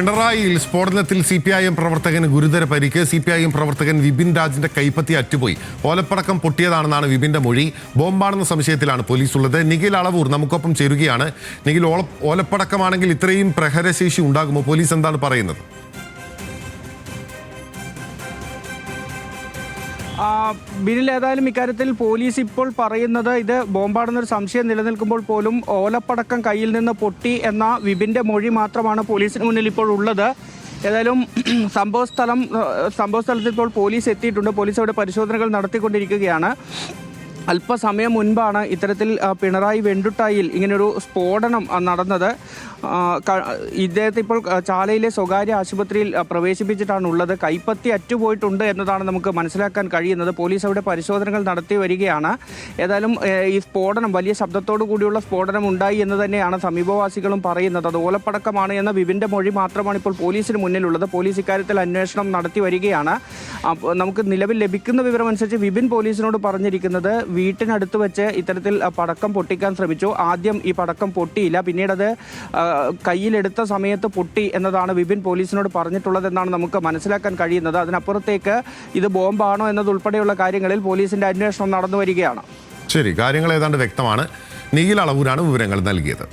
പിണറായിയിൽ സ്ഫോടനത്തിൽ CPIM പ്രവർത്തകന് ഗുരുതര പരിക്ക്. CPIM പ്രവർത്തകൻ വിപിൻ രാജിന്റെ കൈപ്പത്തി അറ്റുപോയി. ഓലപ്പടക്കം പൊട്ടിയതാണെന്നാണ് വിപിന്റെ മൊഴി. ബോംബാണെന്ന സംശയത്തിലാണ് പോലീസ് ഉള്ളത്. നിഖിൽ അളവൂർ നമുക്കൊപ്പം ചേരുകയാണ്. നിഖിൽ, ഓലപ്പടക്കമാണെങ്കിൽ ഇത്രയും പ്രഹരശേഷി ഉണ്ടാകുമോ? പോലീസ് എന്താണ് പറയുന്നത്? ബിനിൽ, ഏതായാലും ഇക്കാര്യത്തിൽ പോലീസ് ഇപ്പോൾ പറയുന്നത് ഇത് ബോംബാണെന്നൊരു സംശയം നിലനിൽക്കുമ്പോൾ പോലും ഓലപ്പടക്കം കയ്യിൽ നിന്ന് പൊട്ടി എന്ന വിപിൻ്റെ മൊഴി മാത്രമാണ് പോലീസിന് മുന്നിൽ ഇപ്പോൾ ഉള്ളത്. ഏതായാലും സംഭവസ്ഥലത്ത് ഇപ്പോൾ പോലീസ് എത്തിയിട്ടുണ്ട്. പോലീസ് അവിടെ പരിശോധനകൾ നടത്തിക്കൊണ്ടിരിക്കുകയാണ്. അല്പസമയം മുൻപാണ് ഇത്തരത്തിൽ പിണറായി വെണ്ടുട്ടായിൽ ഇങ്ങനൊരു സ്ഫോടനം നടന്നത്. ഇദ്ദേഹത്തെ ഇപ്പോൾ ചാലയിലെ സ്വകാര്യ ആശുപത്രിയിൽ പ്രവേശിപ്പിച്ചിട്ടാണ് ഉള്ളത്. കൈപ്പത്തി അറ്റുപോയിട്ടുണ്ട് എന്നതാണ് നമുക്ക് മനസ്സിലാക്കാൻ കഴിയുന്നത്. പോലീസ് അവിടെ പരിശോധനകൾ നടത്തി വരികയാണ്. ഏതായാലും ഈ സ്ഫോടനം വലിയ ശബ്ദത്തോടു കൂടിയുള്ള സ്ഫോടനം ഉണ്ടായി എന്ന് തന്നെയാണ് സമീപവാസികളും പറയുന്നത്. അത് ഓലപ്പടക്കമാണ് എന്ന വിപിൻ്റെ മൊഴി മാത്രമാണ് ഇപ്പോൾ പോലീസിന് മുന്നിലുള്ളത്. പോലീസ് ഇക്കാര്യത്തിൽ അന്വേഷണം നടത്തി വരികയാണ്. നമുക്ക് നിലവിൽ ലഭിക്കുന്ന വിവരമനുസരിച്ച് വിപിൻ പോലീസിനോട് പറഞ്ഞിരിക്കുന്നത് വീട്ടിനടുത്ത് വെച്ച് ഇത്തരത്തിൽ പടക്കം പൊട്ടിക്കാൻ ശ്രമിച്ചു. ആദ്യം ഈ പടക്കം പൊട്ടിയില്ല, പിന്നീടത് കയ്യിലെടുത്ത സമയത്ത് പൊട്ടി എന്നതാണ് വിപിൻ പോലീസിനോട് പറഞ്ഞിട്ടുള്ളതെന്നാണ് നമുക്ക് മനസ്സിലാക്കാൻ കഴിയുന്നത്. അതിനപ്പുറത്തേക്ക് ഇത് ബോംബാണോ എന്നതുൾപ്പെടെയുള്ള കാര്യങ്ങളിൽ പോലീസിന്റെ അന്വേഷണം നടന്നു വരികയാണ്. ശരി, കാര്യങ്ങൾ ഏതാണ്ട് വ്യക്തമാണ്. നിഖിൽ അളവൂരാണ് വിവരങ്ങൾ നൽകിയത്.